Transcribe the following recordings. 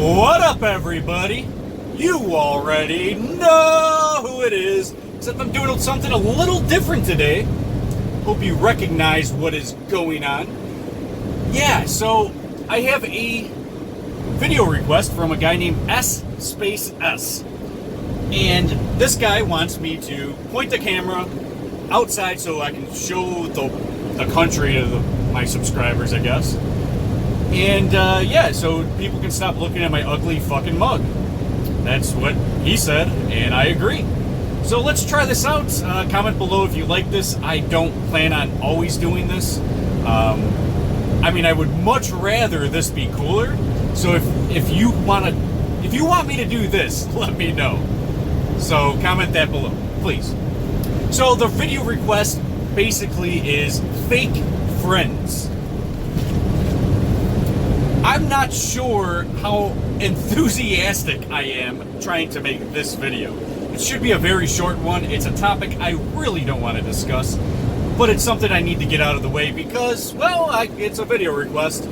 What up, everybody? You already know who it is, except I'm doing something a little different today. Hope you recognize what is going on. Yeah, so I have a video request from a guy named S space S. And this guy wants me to point the camera outside so I can show the country to my subscribers, I guess. And yeah, so people can stop looking at my ugly fucking mug. That's what he said, and I agree. So let's try this out. Comment below if you like this. I don't plan on always doing this. I mean, I would much rather this be cooler. So if you want me to do this, let me know. So comment that below, please. So the video request basically is fake friends. I'm not sure how enthusiastic I am trying to make this video. It should be a very short one. It's a topic I really don't want to discuss, but it's something I need to get out of the way because, well, it's a video request.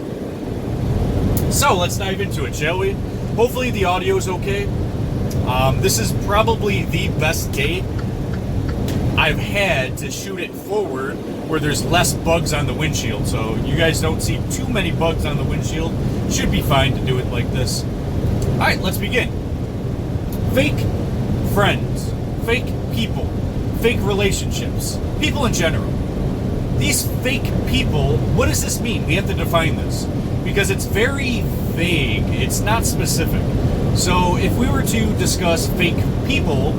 So let's dive into it, shall we? Hopefully the audio is okay. This is probably the best day I've had to shoot it forward where there's less bugs on the windshield, so you guys don't see too many bugs on the windshield. Should be fine to do it like this. Alright, let's begin. Fake friends, fake people, fake relationships, people in general. These fake people, what does this mean? We have to define this because it's very vague, it's not specific. So if we were to discuss fake people,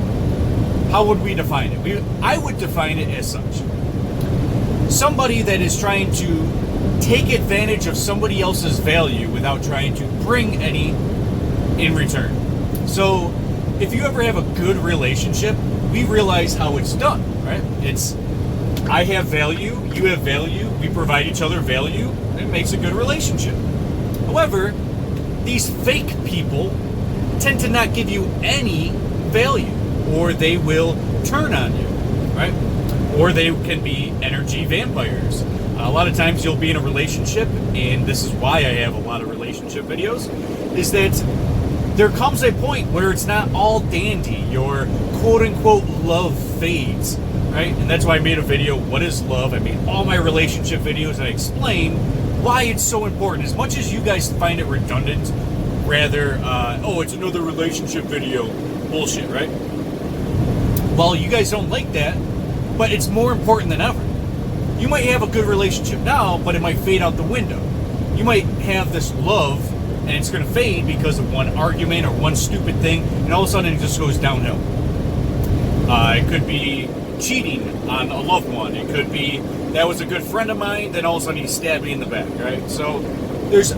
how would we define it? I would define it as such. Somebody that is trying to take advantage of somebody else's value without trying to bring any in return. So if you ever have a good relationship, we realize how it's done, right? It's I have value, you have value, we provide each other value, and it makes a good relationship. However, these fake people tend to not give you any value, or they will turn on you, right? Or they can be energy vampires. A lot of times you'll be in a relationship, and this is why I have a lot of relationship videos, is that there comes a point where it's not all dandy. Your quote-unquote love fades, right? And that's why I made a video, what is love? I made all my relationship videos, and I explain why it's so important. As much as you guys find it redundant, rather, oh, it's another relationship video, bullshit, right? Well, you guys don't like that, but it's more important than ever. You might have a good relationship now, but it might fade out the window. You might have this love, and it's going to fade because of one argument or one stupid thing, and all of a sudden it just goes downhill. It could be cheating on a loved one. It could be, that was a good friend of mine, then all of a sudden he stabbed me in the back, right? So there's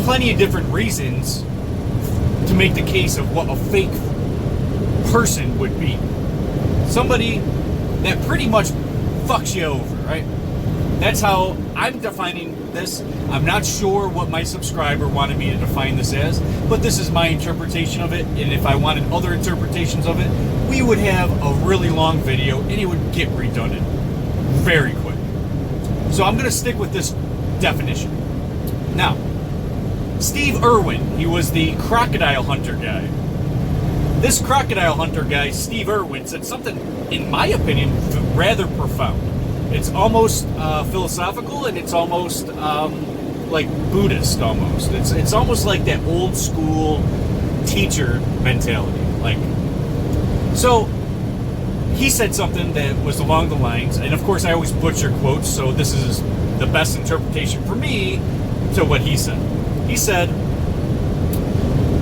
plenty of different reasons to make the case of what a fake person would be. Somebody that pretty much fucks you over, right? That's how I'm defining this. I'm not sure what my subscriber wanted me to define this as, but this is my interpretation of it, and if I wanted other interpretations of it, we would have a really long video, and it would get redundant very quick. So I'm going to stick with this definition. Now, Steve Irwin, he was the crocodile hunter guy. This crocodile hunter guy, Steve Irwin, said something, in my opinion, rather profound. It's almost philosophical, and it's almost like Buddhist, almost. It's almost like that old school teacher mentality. Like, so he said something that was along the lines, and of course I always butcher quotes, so this is the best interpretation for me to what he said. He said,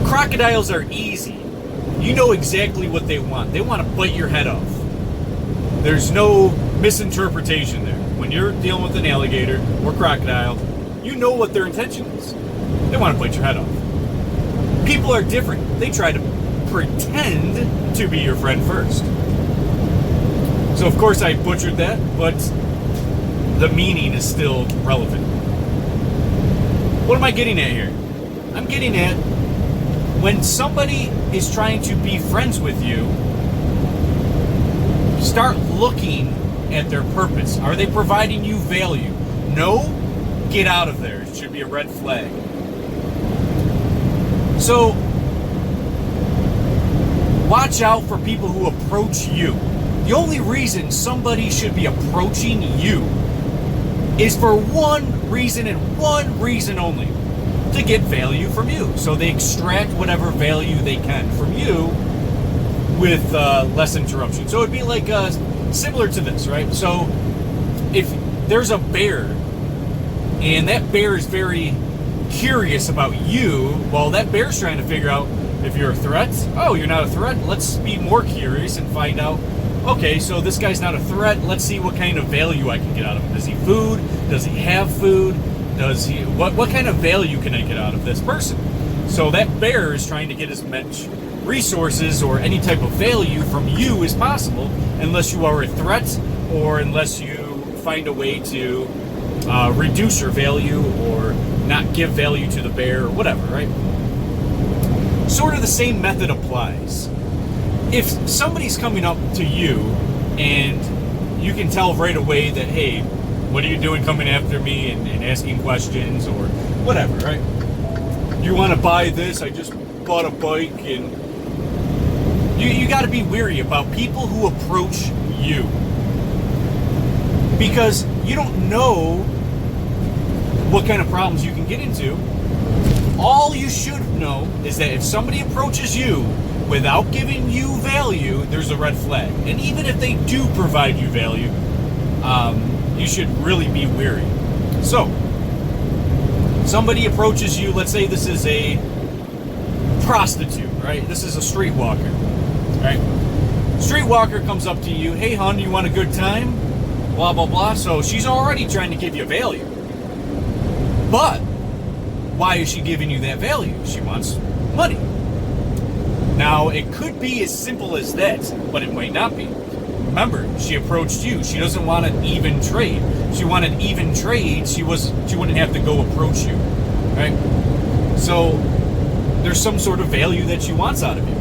crocodiles are easy. You know exactly what they want. They want to bite your head off. There's no misinterpretation there. When you're dealing with an alligator or crocodile, you know what their intention is. They want to bite your head off. People are different. They try to pretend to be your friend first. So of course I butchered that, but the meaning is still relevant. What am I getting at here? I'm getting at when somebody is trying to be friends with you, start looking at their purpose. Are they providing you value? No? Get out of there. It should be a red flag. So, watch out for people who approach you. The only reason somebody should be approaching you is for one reason and one reason only: to get value from you. So they extract whatever value they can from you with less interruption. So it'd be like similar to this, right? So if there's a bear and that bear is very curious about you, well, that bear's trying to figure out if you're a threat. Oh, you're not a threat. Let's be more curious and find out, okay, so this guy's not a threat. Let's see what kind of value I can get out of him. Does he food? Does he have food? Does he what kind of value can I get out of this person? So that bear is trying to get as much resources or any type of value from you as possible, unless you are a threat or unless you find a way to reduce your value or not give value to the bear or whatever, right? Sort of the same method applies. If somebody's coming up to you and you can tell right away that, hey, what are you doing coming after me and asking questions or whatever, right? You want to buy this? I just bought a bike. And you got to be wary about people who approach you, because you don't know what kind of problems you can get into. All you should know is that if somebody approaches you without giving you value, there's a red flag. And even if they do provide you value, you should really be wary. So, somebody approaches you, let's say this is a prostitute, right? This is a streetwalker, right? Streetwalker comes up to you, hey hon, you want a good time? Blah, blah, blah. So she's already trying to give you value. But why is she giving you that value? She wants money. Now, it could be as simple as that, but it might not be. Remember, she approached you. She doesn't want an even trade. If she wanted even trade, she wouldn't have to go approach you, right? So there's some sort of value that she wants out of you.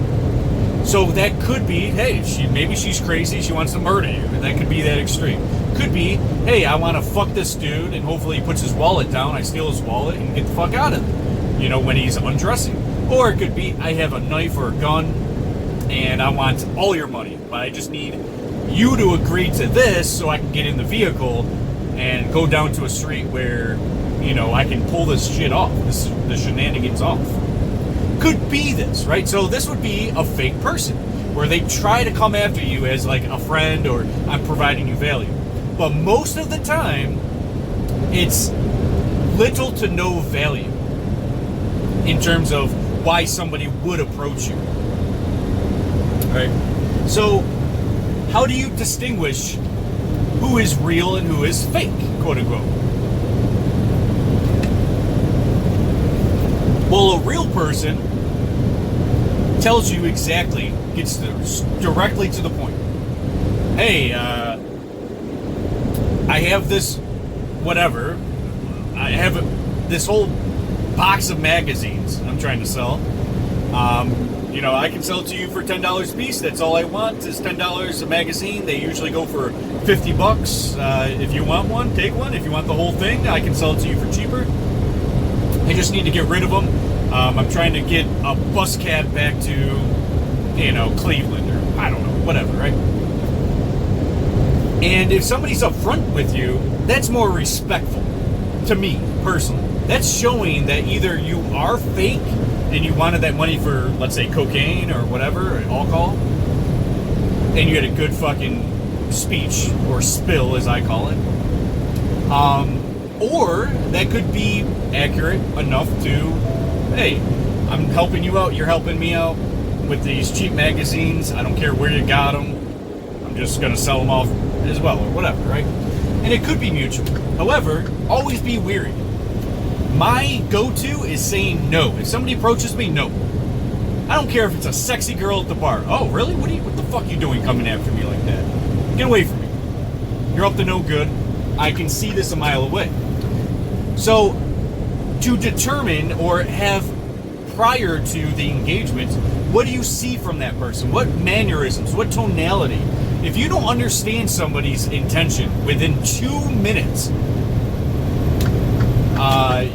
So that could be, hey, maybe she's crazy. She wants to murder you. That could be that extreme. Could be, hey, I want to fuck this dude, and hopefully he puts his wallet down. I steal his wallet and get the fuck out of it. You know, when he's undressing. Or it could be, I have a knife or a gun, and I want all your money, but I just need you to agree to this so I can get in the vehicle and go down to a street where, you know, I can pull this shit off, the shenanigans off. Could be this, right? So this would be a fake person, where they try to come after you as like a friend or I'm providing you value. But most of the time, it's little to no value in terms of why somebody would approach you. Right? So, how do you distinguish who is real and who is fake, quote unquote? Well, a real person tells you exactly, gets directly to the point. Hey, I have this, whatever. I have this whole box of magazines I'm trying to sell. You know, I can sell it to you for $10 a piece. That's all I want is $10 a magazine. They usually go for $50. If you want one, take one. If you want the whole thing, I can sell it to you for cheaper. I just need to get rid of them. I'm trying to get a bus cab back to, you know, Cleveland or I don't know, whatever, right? And if somebody's upfront with you, that's more respectful to me personally. That's showing that either you are fake and you wanted that money for, let's say, cocaine or whatever, or alcohol, and you had a good fucking speech or spill, as I call it. Or that could be accurate enough to, hey, I'm helping you out, you're helping me out with these cheap magazines. I don't care where you got them. I'm just going to sell them off as well, or whatever, right? And it could be mutual. However, always be wary. My go-to is saying no. If somebody approaches me, no. I don't care if it's a sexy girl at the bar. Oh, really? What the fuck are you doing coming after me like that? Get away from me. You're up to no good. I can see this a mile away. So, to determine or have prior to the engagement, what do you see from that person? What mannerisms? What tonality? If you don't understand somebody's intention within 2 minutes,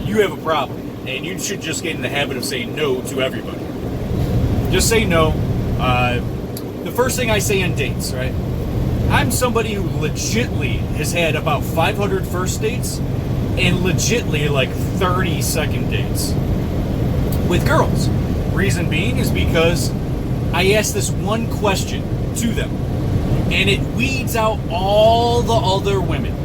you have a problem. and you should just get in the habit of saying no to everybody. Just say no. The first thing I say on dates, right? I'm somebody who legitly has had about 500 first dates and legitly like 30 second dates with girls. Reason being is because I ask this one question to them, and it weeds out all the other women.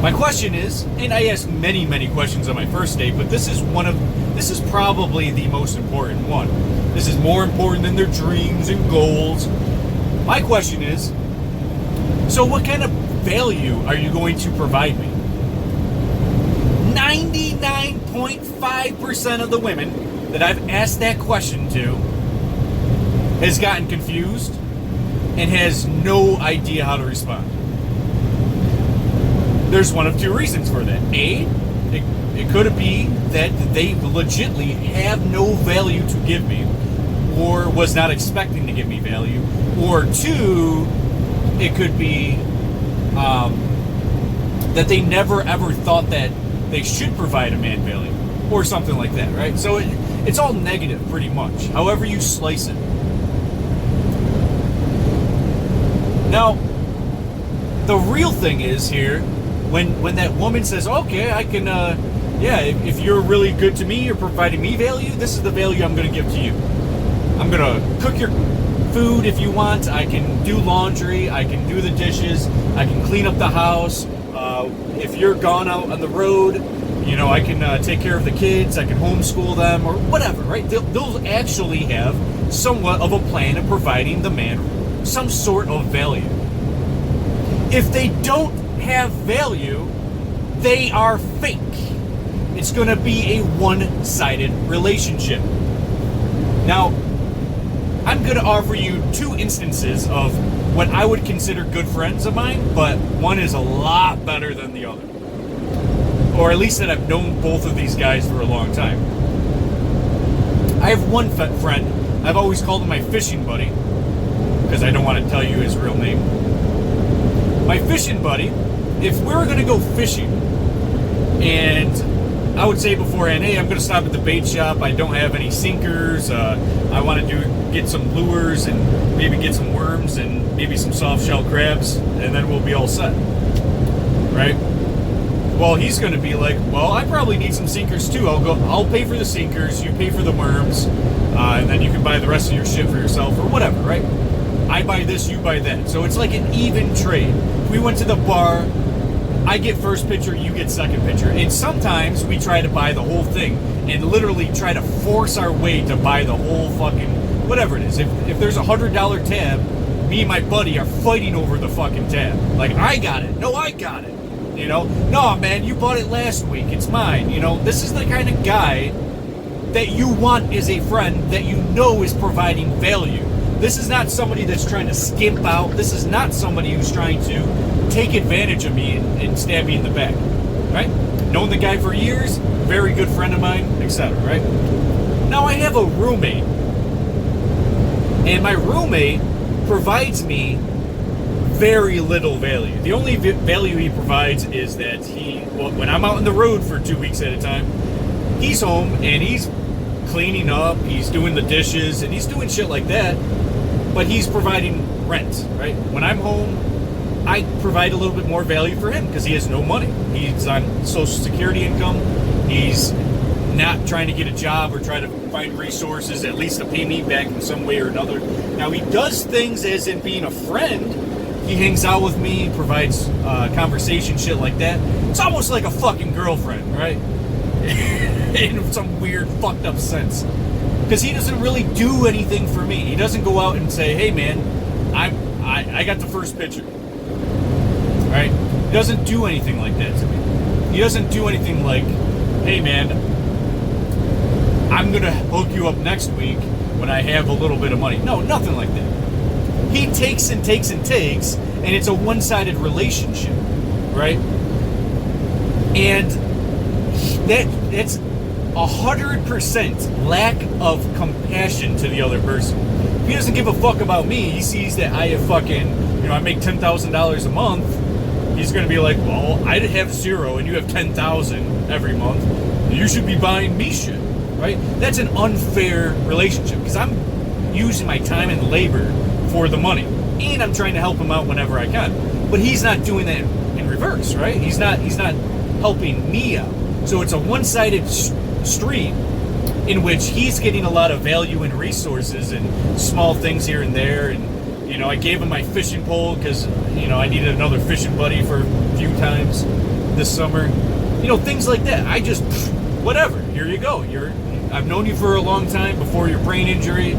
My question is, and I ask many questions on my first date, but this is probably the most important one. This is more important than their dreams and goals. My question is, so what kind of value are you going to provide me? 99.5% of the women that I've asked that question to has gotten confused and has no idea how to respond. There's one of two reasons for that. A, it could be that they legitimately have no value to give me, or was not expecting to give me value, or two, it could be that they never ever thought that they should provide a man value, or something like that, right? So it's all negative pretty much, however you slice it. Now, the real thing is here, when that woman says, okay, I can, if you're really good to me, you're providing me value, this is the value I'm going to give to you. I'm going to cook your food if you want. I can do laundry. I can do the dishes. I can clean up the house. If you're gone out on the road, I can take care of the kids. I can homeschool them or whatever, right? They'll actually have somewhat of a plan of providing the man some sort of value. If they don't have value, they are fake. It's going to be a one-sided relationship. Now, I'm going to offer you two instances of what I would consider good friends of mine, but one is a lot better than the other. Or at least that I've known both of these guys for a long time. I have one friend, I've always called him my fishing buddy, because I don't want to tell you his real name. My fishing buddy, if we were going to go fishing, and I would say beforehand, hey, I'm going to stop at the bait shop, I don't have any sinkers, I want to get some lures and maybe get some worms and maybe some soft shell crabs, and then we'll be all set, right? Well, he's going to be like, well, I probably need some sinkers too. I'll pay for the sinkers, you pay for the worms, and then you can buy the rest of your shit for yourself or whatever, right? I buy this, you buy that. So it's like an even trade. If we went to the bar, I get first pitcher, you get second pitcher. And sometimes we try to buy the whole thing and literally try to force our way to buy the whole fucking, whatever it is. If there's $100 tab, me and my buddy are fighting over the fucking tab. Like, I got it. No, I got it. No, man, you bought it last week. It's mine. This is the kind of guy that you want as a friend that you know is providing value. This is not somebody that's trying to skimp out. This is not somebody who's trying to take advantage of me and stab me in the back, right? Known the guy for years, very good friend of mine, etc., right? Now I have a roommate, and my roommate provides me very little value. The only value he provides is that when I'm out on the road for 2 weeks at a time, he's home and he's cleaning up, he's doing the dishes, and he's doing shit like that, but he's providing rent, right? When I'm home, I provide a little bit more value for him because he has no money. He's on Social Security income. He's not trying to get a job or try to find resources, at least to pay me back in some way or another. Now, he does things as in being a friend. He hangs out with me, provides conversation, shit like that. It's almost like a fucking girlfriend, right? In some weird, fucked up sense. Because he doesn't really do anything for me. He doesn't go out and say, hey man, I got the first pitcher. Right? He doesn't do anything like that to me. He doesn't do anything like, hey man, I'm going to hook you up next week when I have a little bit of money. No, nothing like that. He takes and takes and takes, and it's a one-sided relationship, right? And that's 100% lack of compassion to the other person. If he doesn't give a fuck about me, he sees that I have fucking, I make $10,000 a month, he's going to be like, well, I have zero and you have 10,000 every month. you should be buying me shit, right? That's an unfair relationship because I'm using my time and labor for the money, and I'm trying to help him out whenever I can. But he's not doing that in reverse, right? He's not helping me out. So it's a one-sided street in which he's getting a lot of value and resources and small things here and there. And, you know, I gave him my fishing pole because, you know, I needed another fishing buddy for a few times this summer. You know, things like that. I just, whatever, here you go. I've known you for a long time before your brain injury.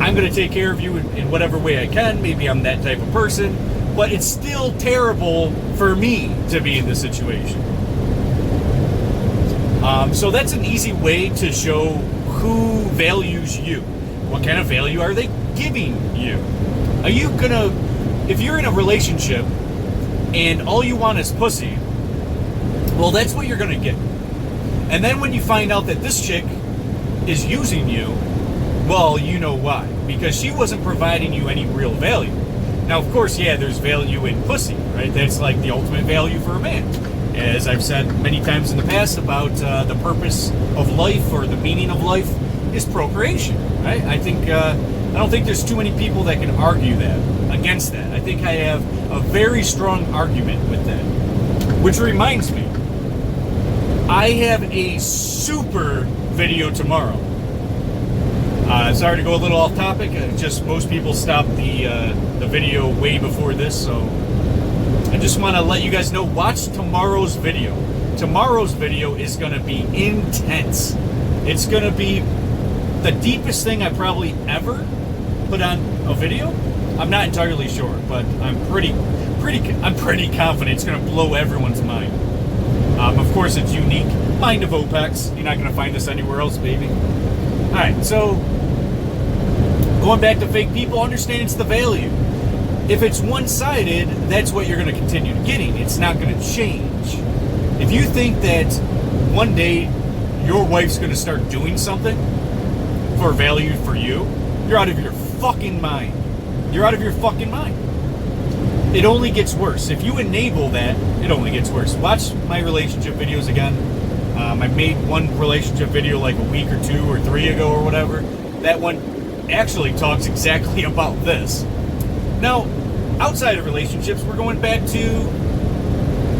I'm going to take care of you in whatever way I can. Maybe I'm that type of person. But it's still terrible for me to be in this situation. So that's an easy way to show who values you. What kind of value are they giving you? Are you gonna, if you're in a relationship and all you want is pussy, well, that's what you're gonna get. And then when you find out that this chick is using you, well, you know why. Because she wasn't providing you any real value. Now, of course, yeah, there's value in pussy, right? That's like the ultimate value for a man. As I've said many times in the past about the purpose of life or the meaning of life is procreation, right? I don't think there's too many people that can argue that, against that. I think I have a very strong argument with that. Which reminds me, I have a super video tomorrow. Sorry to go a little off topic. Just most people stop the video way before this, so I just want to let you guys know, watch tomorrow's video. Tomorrow's video is going to be intense. It's going to be the deepest thing I probably ever put on a video. I'm not entirely sure, but I'm pretty confident it's going to blow everyone's mind. Of course, it's unique. Mind of Opex. You're not going to find this anywhere else, baby. All right, so going back to fake people, understand it's the value. If it's one-sided, that's what you're going to continue getting. It's not going to change. If you think that one day your wife's going to start doing something for value for you, you're out of your fucking mind. You're out of your fucking mind. It only gets worse. If you enable that, it only gets worse. Watch my relationship videos again. I made one relationship video like a week or 2 or 3 ago or whatever. That one actually talks exactly about this. Now, outside of relationships, we're going back to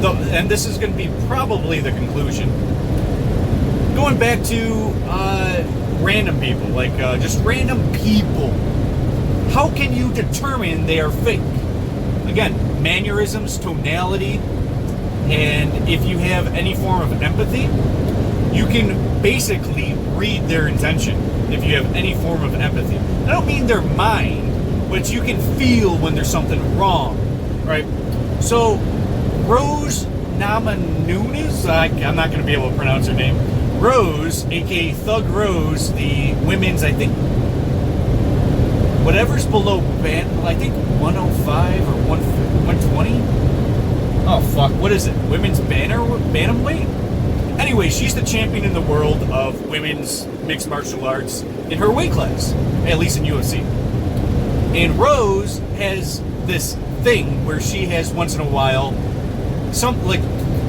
and this is going to be probably the conclusion, going back to random people, like just random people. How can you determine they are fake? Again, mannerisms, tonality, and if you have any form of empathy, you can basically read their intention if you have any form of empathy. I don't mean their mind, but you can feel when there's something wrong, right? So, Rose Namajunas, I'm not going to be able to pronounce her name. Rose, aka Thug Rose, the women's, I think, whatever's below I think 105 or 120? Oh, fuck, what is it? Women's bantamweight? Anyway, she's the champion in the world of women's mixed martial arts in her weight class, at least in UFC. And Rose has this thing where she has once in a while,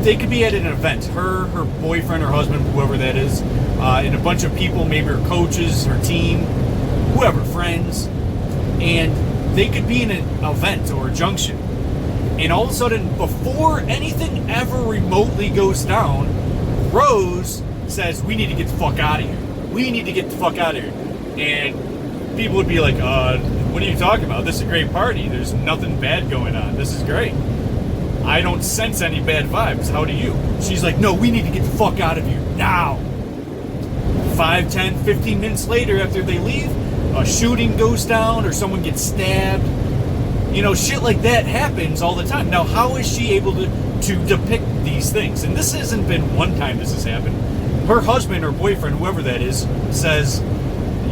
they could be at an event, her boyfriend, her husband, whoever that is, and a bunch of people, maybe her coaches, her team, whoever, friends, and they could be in an event or a junction. And all of a sudden, before anything ever remotely goes down, Rose says, we need to get the fuck out of here. We need to get the fuck out of here. And people would be like, what are you talking about? This is a great party. There's nothing bad going on. This is great. I don't sense any bad vibes. How do you? She's like, no, we need to get the fuck out of here now. 5, 10, 15 minutes later after they leave, a shooting goes down or someone gets stabbed. You know, shit like that happens all the time. Now, how is she able to depict these things? And this hasn't been one time this has happened. Her husband or boyfriend, whoever that is, says,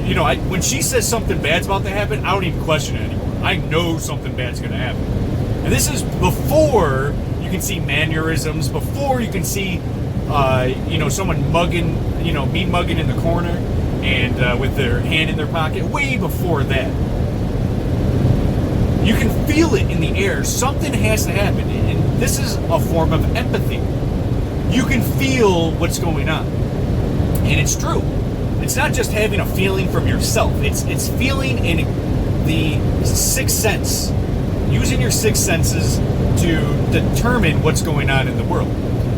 you know, when she says something bad's about to happen, I don't even question it anymore. I know something bad's going to happen. And this is before you can see mannerisms, before you can see, someone mugging, mean mugging in the corner and with their hand in their pocket. Way before that. You can feel it in the air. Something has to happen. And this is a form of empathy. you can feel what's going on. And it's true. It's not just having a feeling from yourself. It's feeling in the sixth sense. Using your sixth senses to determine what's going on in the world.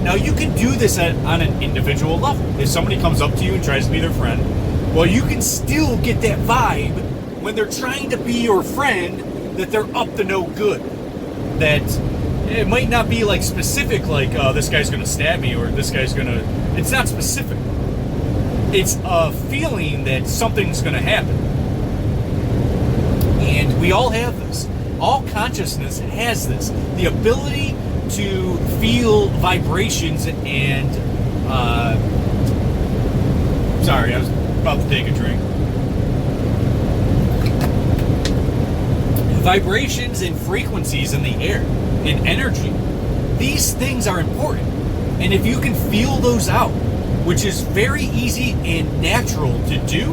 Now, you can do this on an individual level. If somebody comes up to you and tries to be their friend, well, you can still get that vibe when they're trying to be your friend that they're up to no good. That it might not be like specific, like this guy's going to stab me or this guy's going to... It's not specific. It's a feeling that something's going to happen. And we all have this. All consciousness has this. The ability to feel vibrations and... sorry, I was about to take a drink. Vibrations and frequencies in the air and energy. These things are important. And if you can feel those out, which is very easy and natural to do,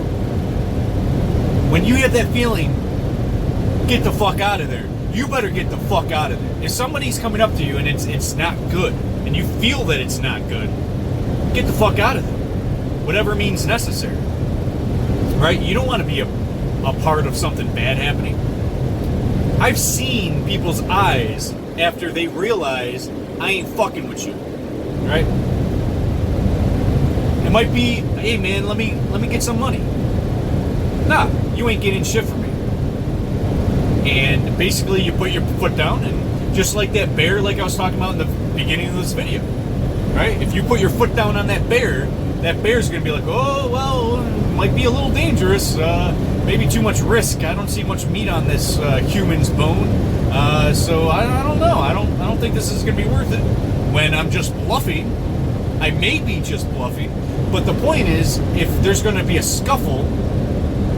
when you have that feeling, get the fuck out of there. You better get the fuck out of there. If somebody's coming up to you and it's not good, and you feel that it's not good, get the fuck out of there. Whatever means necessary. Right? You don't want to be a part of something bad happening. I've seen people's eyes after they realize I ain't fucking with you. Right? It might be, hey man, let me get some money. Nah, you ain't getting shit from me. And basically you put your foot down, and just like that bear, like I was talking about in the beginning of this video, right? If you put your foot down on that bear's gonna be like, oh, well, might be a little dangerous, maybe too much risk. I don't see much meat on this human's bone, so I don't know. I don't think this is gonna be worth it. When I'm just bluffing, I may be just bluffing, but the point is, if there's gonna be a scuffle,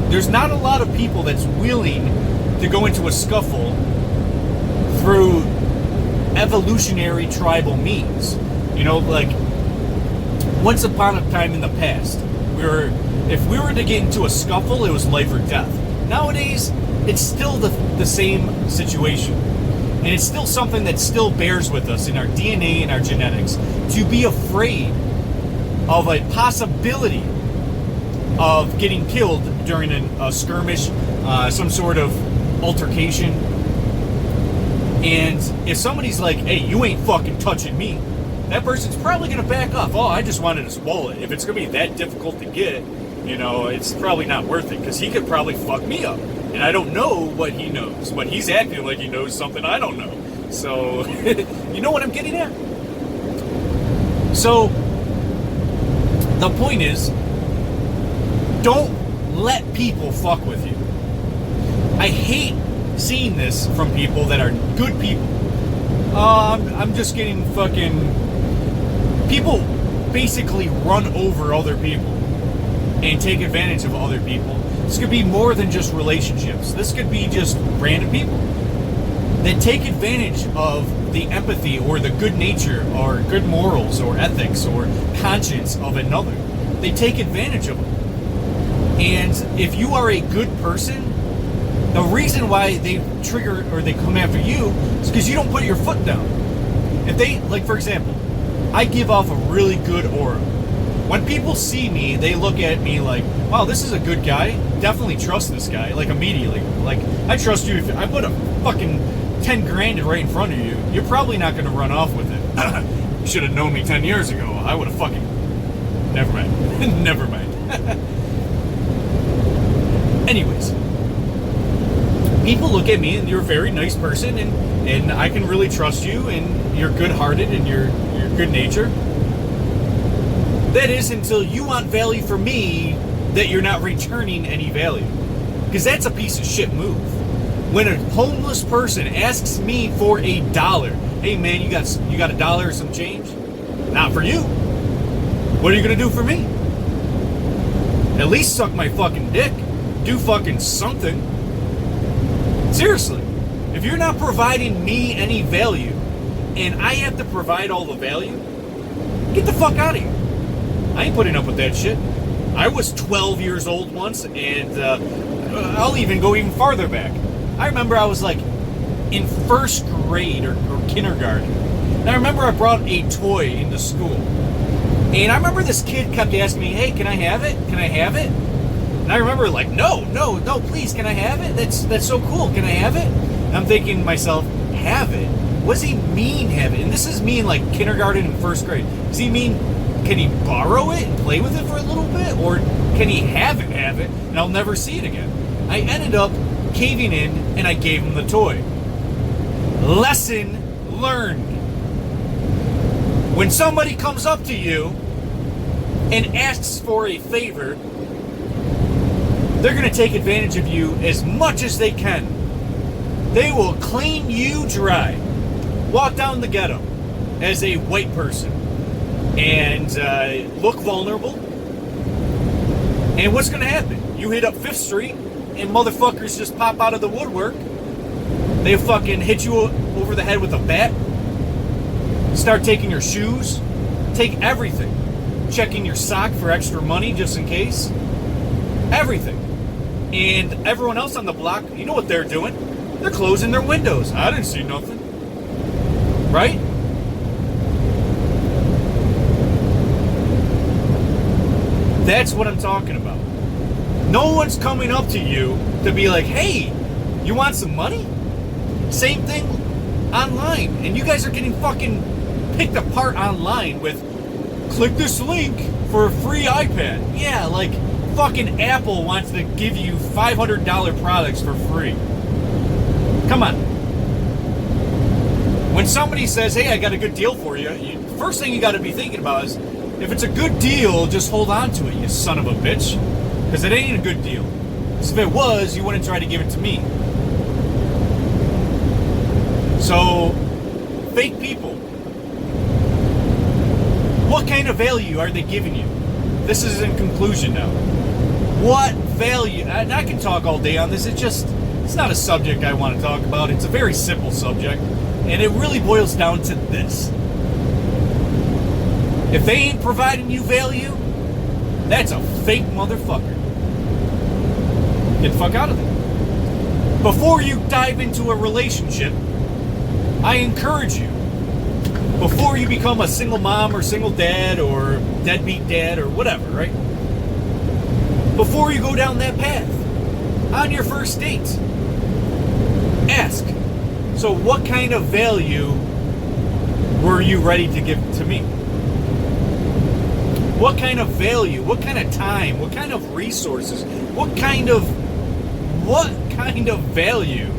there's not a lot of people that's willing to go into a scuffle through evolutionary tribal means. You know, like, once upon a time in the past, if we were to get into a scuffle, it was life or death. Nowadays, it's still the same situation. And it's still something that still bears with us in our DNA and our genetics, to be afraid of a possibility of getting killed during a skirmish, some sort of altercation. And if somebody's like, hey, you ain't fucking touching me, that person's probably going to back off. Oh, I just wanted to swallow it. If it's going to be that difficult to get, you know, it's probably not worth it, because he could probably fuck me up. And I don't know what he knows, but he's acting like he knows something I don't know. So, you know what I'm getting at? So, the point is, don't let people fuck with you. I hate seeing this from people that are good people. I'm just getting fucking... People basically run over other people and take advantage of other people. This could be more than just relationships. This could be just random people that take advantage of the empathy or the good nature or good morals or ethics or conscience of another. They take advantage of them. And if you are a good person, the reason why they trigger or they come after you is because you don't put your foot down. If they, like for example, I give off a really good aura. When people see me, they look at me like, wow, this is a good guy. Definitely trust this guy, like immediately. Like, I trust you. If I put a fucking 10 grand right in front of you, you're probably not going to run off with it. You should have known me 10 years ago. I would have fucking... Never mind. Never mind. Anyways. People look at me and you're a very nice person, and I can really trust you, and you're good-hearted and you're good-natured. That is until you want value from me that you're not returning any value. Because that's a piece of shit move. When a homeless person asks me for $1, hey man, you got $1 or some change? Not for you. What are you gonna do for me? At least suck my fucking dick. Do fucking something. Seriously. If you're not providing me any value, and I have to provide all the value, get the fuck out of here. I ain't putting up with that shit. I was 12 years old once, and I'll even go even farther back. I remember I was like in first grade or kindergarten, And I remember I brought a toy into school. And I remember this kid kept asking me, hey, can I have it? Can I have it? And I remember like, no, please, can I have it? That's so cool. Can I have it? And I'm thinking to myself, have it? What does he mean, have it? And this is me in like kindergarten and first grade. Does he mean, can he borrow it and play with it for a little bit? Or can he have it, and I'll never see it again? I ended up caving in and I gave him the toy. Lesson learned. When somebody comes up to you and asks for a favor, they're going to take advantage of you as much as they can. They will clean you dry. Walk down the ghetto as a white person and look vulnerable. And what's going to happen? You hit up 5th Street and motherfuckers just pop out of the woodwork. They fucking hit you over the head with a bat. Start taking your shoes. Take everything. Checking your sock for extra money just in case. Everything. And everyone else on the block, you know what they're doing? They're closing their windows. I didn't see nothing. Right? That's what I'm talking about. No one's coming up to you to be like, hey, you want some money? Same thing online. And you guys are getting fucking picked apart online with click this link for a free iPad. Yeah, like fucking Apple wants to give you $500 products for free. Come on. When somebody says, hey, I got a good deal for you, first thing you got to be thinking about is, if it's a good deal, just hold on to it, you son of a bitch. Because it ain't a good deal. Because if it was, you wouldn't try to give it to me. So, fake people. What kind of value are they giving you? This is in conclusion now. What value? And I can talk all day on this. It's not a subject I want to talk about. It's a very simple subject. And it really boils down to this. If they ain't providing you value, that's a fake motherfucker. Get the fuck out of there. Before you dive into a relationship, I encourage you, before you become a single mom or single dad or deadbeat dad or whatever, right? Before you go down that path, on your first date, ask, so what kind of value were you ready to give to me? What kind of value, what kind of time, what kind of resources, what kind of value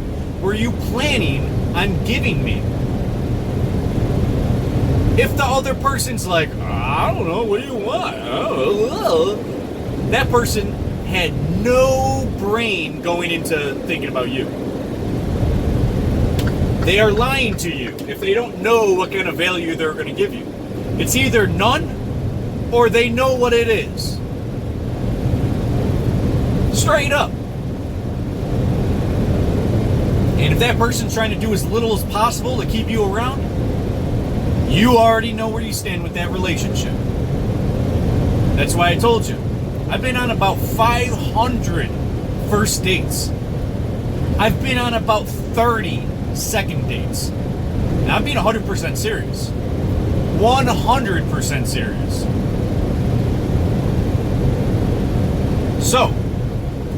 were you planning on giving me? If the other person's like, I don't know, what do you want? That person had no brain going into thinking about you. They are lying to you if they don't know what kind of value they're going to give you. It's either none or they know what it is. Straight up. And if that person's trying to do as little as possible to keep you around, you already know where you stand with that relationship. That's why I told you. I've been on about 500 first dates. I've been on about 30 second dates. And I'm being 100% serious. 100% serious. So,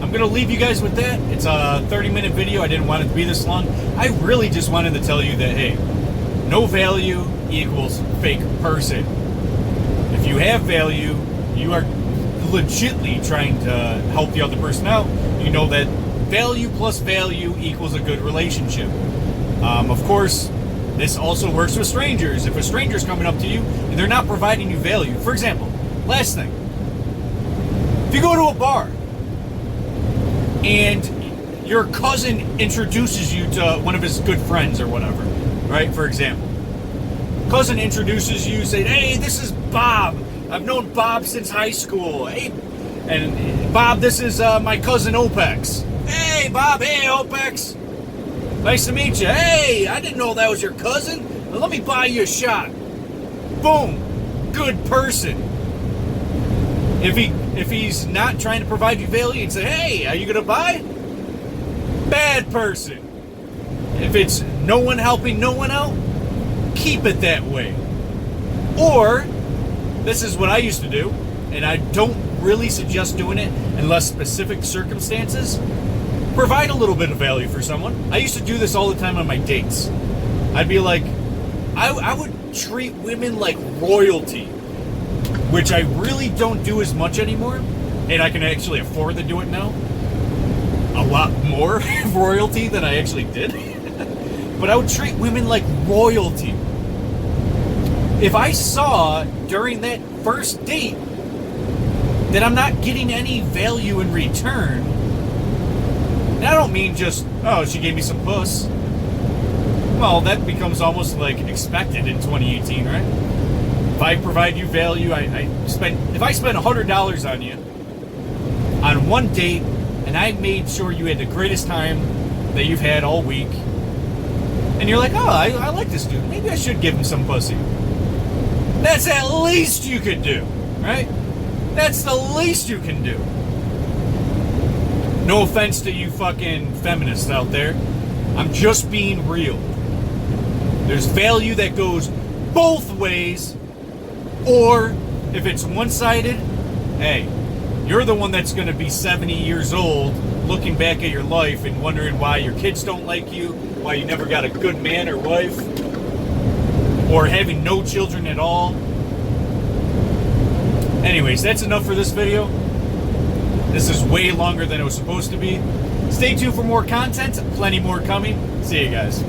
I'm going to leave you guys with that. It's a 30-minute video. I didn't want it to be this long. I really just wanted to tell you that, hey, no value equals fake person. If you have value, you are legitimately trying to help the other person out. You know that value plus value equals a good relationship. Of course, this also works with strangers. If a stranger's coming up to you and they're not providing you value. For example, last thing. If you go to a bar and your cousin introduces you to one of his good friends or whatever, right? For example, cousin introduces you, saying, hey, this is Bob. I've known Bob since high school. Hey, and Bob, this is my cousin Opex. Hey, Bob. Hey, Opex. Nice to meet you. Hey, I didn't know that was your cousin. Well, let me buy you a shot. Boom. Good person. If he's not trying to provide you value and say, hey, are you going to buy? Bad person. If it's no one helping no one out, keep it that way. Or, this is what I used to do, and I don't really suggest doing it unless specific circumstances. Provide a little bit of value for someone. I used to do this all the time on my dates. I'd be like, I would treat women like royalty, which I really don't do as much anymore, and I can actually afford to do it now. A lot more royalty than I actually did. But I would treat women like royalty. If I saw during that first date that I'm not getting any value in return, and I don't mean just, oh, she gave me some puss. Well, that becomes almost like expected in 2018, right? If I provide you value, if I spend $100 on you on one date, and I made sure you had the greatest time that you've had all week, and you're like, oh, I like this dude. Maybe I should give him some pussy. That's at least you could do, right? That's the least you can do. No offense to you fucking feminists out there. I'm just being real. There's value that goes both ways, or if it's one-sided, hey, you're the one that's going to be 70 years old looking back at your life and wondering why your kids don't like you, why you never got a good man or wife, or having no children at all. Anyways, that's enough for this video. This is way longer than it was supposed to be. Stay tuned for more content, plenty more coming. See you guys.